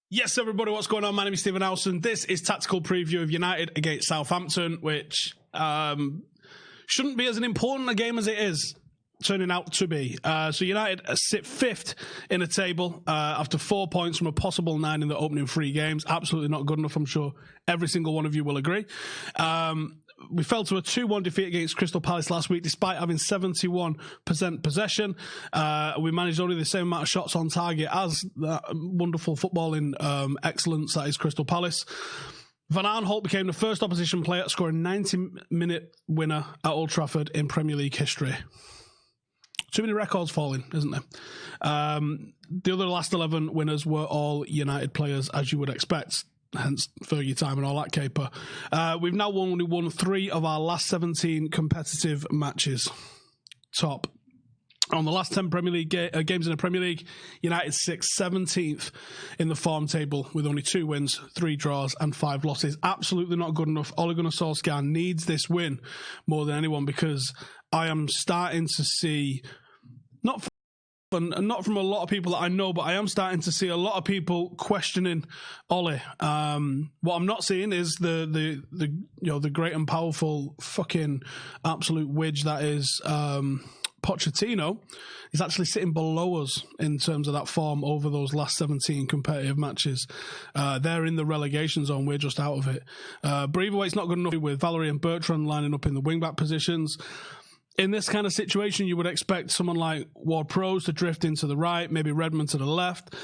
Yes, everybody, what's going on? My name is Stephen Howson. This is Tactical Preview of United against Southampton, which shouldn't be as an important a game as it is turning out to be. So United sit fifth in the table after 4 points from a possible 9 in the opening 3 games. Absolutely not good enough, I'm sure every single one of you will agree. We fell to a 2-1 defeat against Crystal Palace last week, despite having 71% possession. We managed only the same amount of shots on target as that wonderful footballing excellence that is Crystal Palace. Van Aanholt became the first opposition player to score a 90-minute winner at Old Trafford in Premier League history. Too many records falling, isn't there? The other last 11 winners were all United players, as you would expect. Hence Fergie time and all that caper. We've now only won 3 of our last 17 competitive matches. Top. On the last 10 Premier League games in the Premier League, United 17th in the form table with only 2 wins, 3 draws and 5 losses. Absolutely not good enough. Ole Gunnar Solskjaer needs this win more than anyone, because I am starting to see, not from a lot of people that I know, but I am starting to see a lot of people questioning Ole. What I'm not seeing is the great and powerful fucking absolute widge that is Pochettino is actually sitting below us in terms of that form over those last 17 competitive matches. They're in the relegation zone. We're just out of it. But either way, it's not good enough with Valerie and Bertrand lining up in the wing-back positions. In this kind of situation, you would expect someone like Ward-Prowse to drift into the right, maybe Redmond to the left.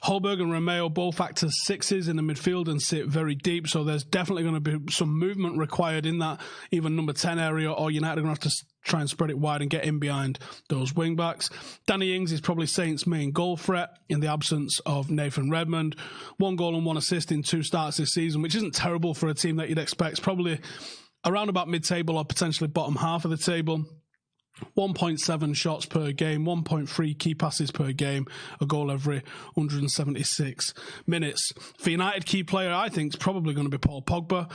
Holberg and Romeo both act as 6s in the midfield and sit very deep, so there's definitely going to be some movement required in that even number 10 area, or United are going to have to try and spread it wide and get in behind those wing-backs. Danny Ings is probably Saints' main goal threat in the absence of Nathan Redmond. 1 goal and 1 assist in 2 starts this season, which isn't terrible for a team that you'd expect probably around about mid-table or potentially bottom half of the table. 1.7 shots per game, 1.3 key passes per game, a goal every 176 minutes. For United, key player, I think, is probably going to be Paul Pogba.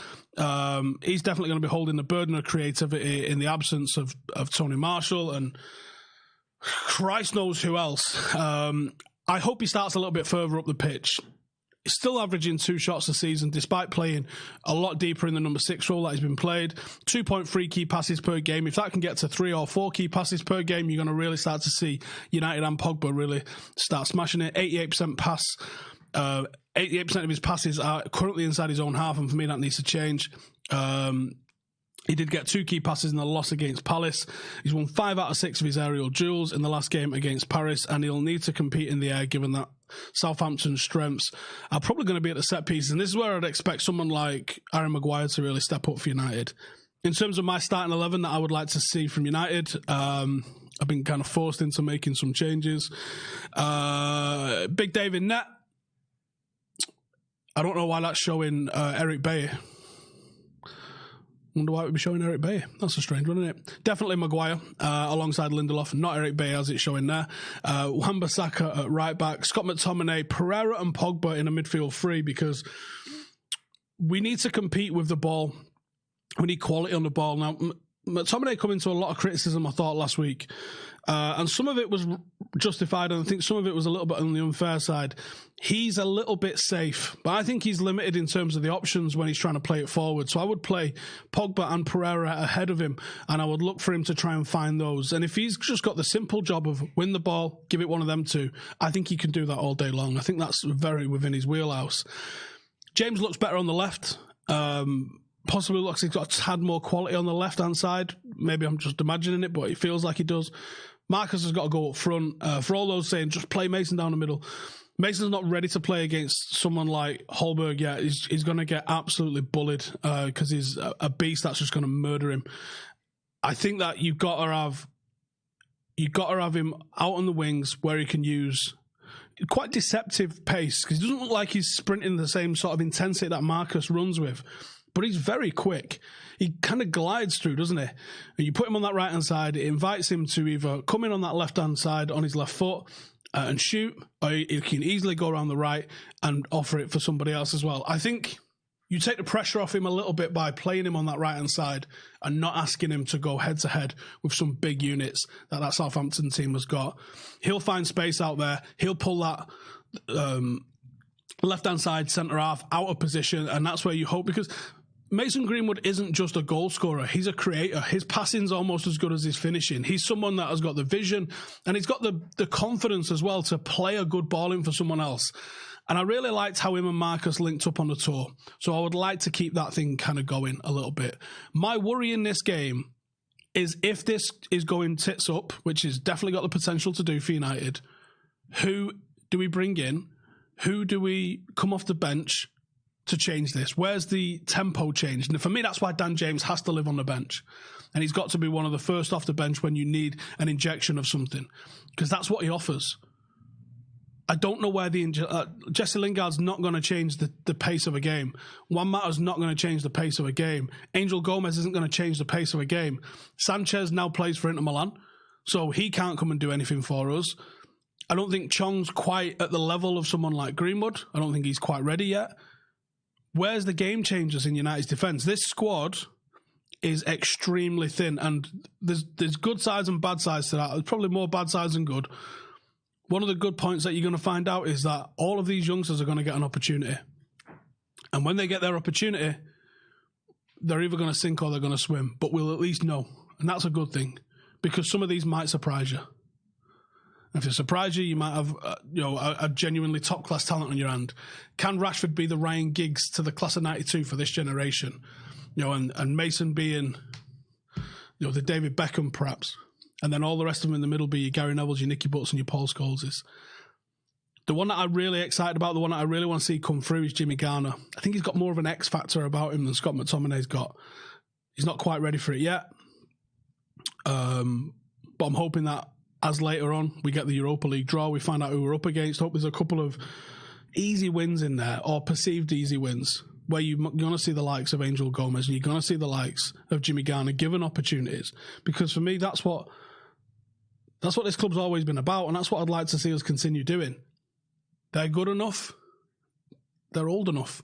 He's definitely going to be holding the burden of creativity in the absence of Tony Marshall and Christ knows who else. I hope he starts a little bit further up the pitch. He's still averaging 2 shots a season, despite playing a lot deeper in the number 6 role that he's been played. 2.3 key passes per game. If that can get to 3 or 4 key passes per game, you're going to really start to see United and Pogba really start smashing it. 88% pass. 88% of his passes are currently inside his own half, and for me that needs to change. He did get 2 key passes in the loss against Palace. He's won 5 out of 6 of his aerial duels in the last game against Paris, and he'll need to compete in the air, given that Southampton's strengths are probably going to be at the set pieces. And this is where I'd expect someone like Harry Maguire to really step up for United. In terms of my starting 11 that I would like to see from United, I've been kind of forced into making some changes. Big Dave in net. I don't know why that's showing Eric Bailly. Wonder why it would be showing Eric Bailly. That's a strange one, isn't it? Definitely Maguire alongside Lindelof, not Eric Bailly as it's showing there. Wan-Bissaka at right back, Scott McTominay, Pereira and Pogba in a midfield 3, because we need to compete with the ball. We need quality on the ball. Now, McTominay come into a lot of criticism, I thought, last week. And some of it was justified, and I think some of it was a little bit on the unfair side. He's a little bit safe, but I think he's limited in terms of the options when he's trying to play it forward. So I would play Pogba and Pereira ahead of him, and I would look for him to try and find those. And if he's just got the simple job of win the ball, give it one of them 2, I think he can do that all day long. I think that's very within his wheelhouse. James looks better on the left. Possibly looks like he's got a tad more quality on the left-hand side. Maybe I'm just imagining it, but it feels like he does. Marcus has got to go up front. For all those saying, just play Mason down the middle. Mason's not ready to play against someone like Holberg yet. He's going to get absolutely bullied because he's a beast that's just going to murder him. I think that you've got to have him out on the wings where he can use quite deceptive pace, because he doesn't look like he's sprinting the same sort of intensity that Marcus runs with. But he's very quick. He kind of glides through, doesn't he? And you put him on that right-hand side, it invites him to either come in on that left-hand side on his left foot and shoot, or he can easily go around the right and offer it for somebody else as well. I think you take the pressure off him a little bit by playing him on that right-hand side and not asking him to go head-to-head with some big units that Southampton team has got. He'll find space out there. He'll pull that left-hand side centre-half, out of position, and that's where you hope, because Mason Greenwood isn't just a goal scorer, he's a creator. His passing's almost as good as his finishing. He's someone that has got the vision, and he's got the confidence as well to play a good ball in for someone else. And I really liked how him and Marcus linked up on the tour. So I would like to keep that thing kind of going a little bit. My worry in this game is if this is going tits up, which has definitely got the potential to do for United, who do we bring in? Who do we come off the bench to change this? Where's the tempo change? And for me, that's why Dan James has to live on the bench. And he's got to be one of the first off the bench when you need an injection of something, because that's what he offers. I don't know where Jesse Lingard's not going to change the pace of a game. Juan Mata's not going to change the pace of a game. Angel Gomez isn't going to change the pace of a game. Sanchez now plays for Inter Milan, so he can't come and do anything for us. I don't think Chong's quite at the level of someone like Greenwood. I don't think he's quite ready yet. Where's the game changers in United's defence? This squad is extremely thin, and there's good sides and bad sides to that. There's probably more bad sides than good. One of the good points that you're going to find out is that all of these youngsters are going to get an opportunity. And when they get their opportunity, they're either going to sink or they're going to swim. But we'll at least know. And that's a good thing, because some of these might surprise you. And if they surprise you, you might have a genuinely top-class talent on your hand. Can Rashford be the Ryan Giggs to the class of 92 for this generation? And Mason being the David Beckham, perhaps. And then all the rest of them in the middle be your Gary Neville's, your Nicky Butts and your Paul Scholeses. The one that I'm really excited about, the one that I really want to see come through is Jimmy Garner. I think he's got more of an X factor about him than Scott McTominay's got. He's not quite ready for it yet. But I'm hoping that as later on we get the Europa League draw, we find out who we're up against. I hope there's a couple of easy wins in there, or perceived easy wins, where you're going to see the likes of Angel Gomez and you're going to see the likes of Jimmy Garner given opportunities. Because for me, that's what this club's always been about, and that's what I'd like to see us continue doing. They're good enough. They're old enough.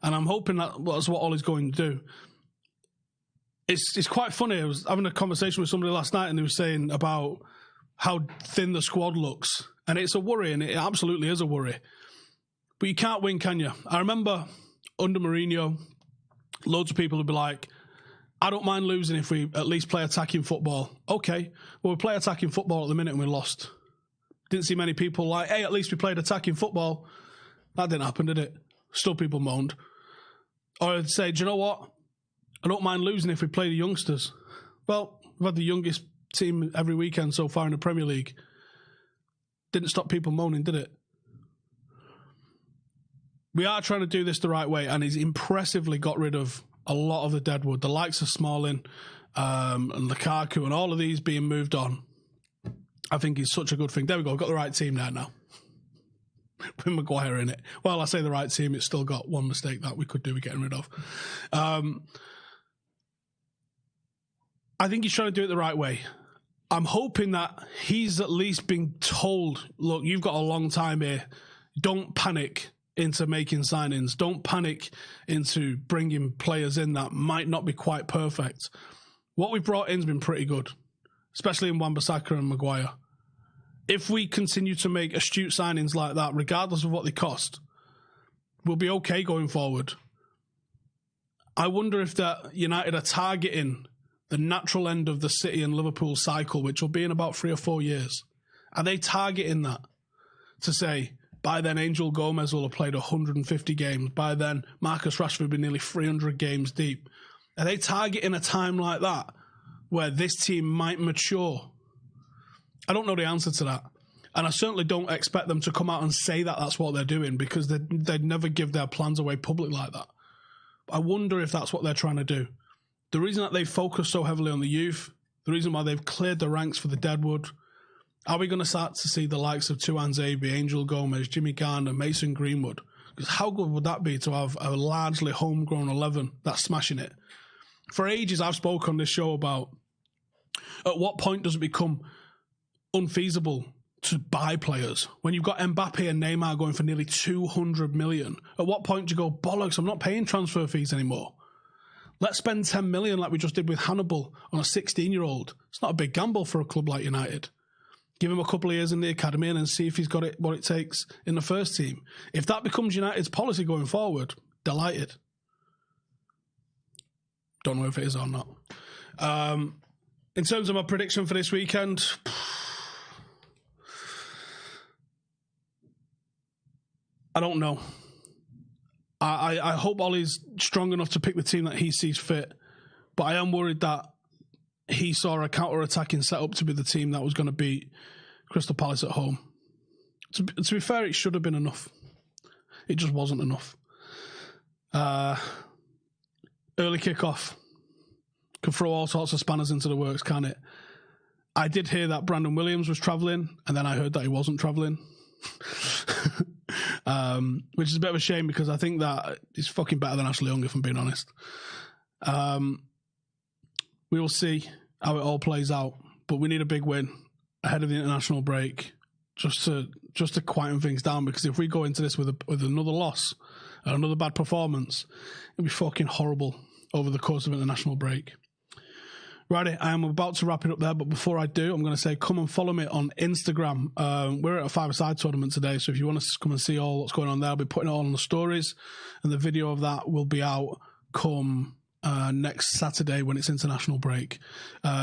And I'm hoping that's what Ollie's going to do. It's quite funny. I was having a conversation with somebody last night, and they were saying about how thin the squad looks. And it's a worry, and it absolutely is a worry. But you can't win, can you? I remember under Mourinho, loads of people would be like, I don't mind losing if we at least play attacking football. Okay, well, we play attacking football at the minute and we lost. Didn't see many people like, hey, at least we played attacking football. That didn't happen, did it? Still people moaned. Or I'd say, do you know what? I don't mind losing if we play the youngsters. Well, we've had the youngest team every weekend so far in the Premier League. Didn't stop people moaning, did it? We are trying to do this the right way, and he's impressively got rid of a lot of the deadwood, the likes of Smalling and Lukaku and all of these being moved on. I think is such a good thing. There we go, we've got the right team there now. With Maguire in it. Well, I say the right team, it's still got one mistake that we could do with getting rid of. I think he's trying to do it the right way. I'm hoping that he's at least been told, look, you've got a long time here. Don't panic into making signings. Don't panic into bringing players in that might not be quite perfect. What we've brought in has been pretty good, especially in Wan-Bissaka and Maguire. If we continue to make astute signings like that, regardless of what they cost, we'll be okay going forward. I wonder if that United are targeting the natural end of the City and Liverpool cycle, which will be in about 3 or 4 years. Are they targeting that to say, by then, Angel Gomez will have played 150 games. By then, Marcus Rashford will be nearly 300 games deep. Are they targeting a time like that where this team might mature? I don't know the answer to that. And I certainly don't expect them to come out and say that that's what they're doing, because they'd never give their plans away public like that. But I wonder if that's what they're trying to do. The reason that they focus so heavily on the youth, the reason why they've cleared the ranks for the deadwood, are we going to start to see the likes of Tuanzebe, Angel Gomez, Jimmy Garner, Mason Greenwood? Because how good would that be to have a largely homegrown 11 that's smashing it? For ages, I've spoken on this show about at what point does it become unfeasible to buy players? When you've got Mbappe and Neymar going for nearly 200 million, at what point do you go, bollocks, I'm not paying transfer fees anymore? Let's spend 10 million like we just did with Hannibal on a 16-year-old. It's not a big gamble for a club like United. give him a couple of years in the academy and then see if he's got it, what it takes in the first team. If that becomes United's policy going forward, delighted. Don't know if it is or not. In terms of my prediction for this weekend, I don't know. I hope Ollie's strong enough to pick the team that he sees fit, but I am worried that he saw a counter-attacking setup to be the team that was going to beat Crystal Palace at home. To be fair, it should have been enough. It just wasn't enough. Early kickoff can throw all sorts of spanners into the works, can it? I did hear that Brandon Williams was travelling, and then I heard that he wasn't travelling. Which is a bit of a shame because I think that he's fucking better than Ashley Young, if I'm being honest. We will see how it all plays out, but we need a big win ahead of the international break just to quieten things down, because if we go into this with another loss and another bad performance, it'll be fucking horrible over the course of international break. Righty, I am about to wrap it up there, but before I do, I'm going to say come and follow me on Instagram. We're at a five-a-side tournament today, so if you want to come and see all what's going on there, I'll be putting it all on the stories, and the video of that will be out come next Saturday when it's international break.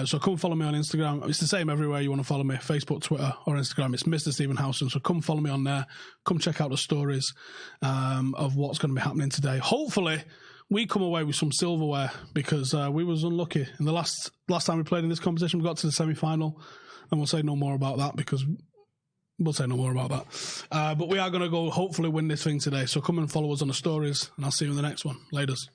So come follow me on Instagram. It's the same everywhere you want to follow me, Facebook, Twitter, or Instagram. It's Mr. Stephen Howson. So come follow me on there. Come check out the stories of what's going to be happening today. Hopefully, we come away with some silverware, because we was unlucky. In the last time we played in this competition, we got to the semi-final, and we'll say no more about that, because we'll say no more about that. But we are going to go hopefully win this thing today. So come and follow us on the stories, and I'll see you in the next one. Laters.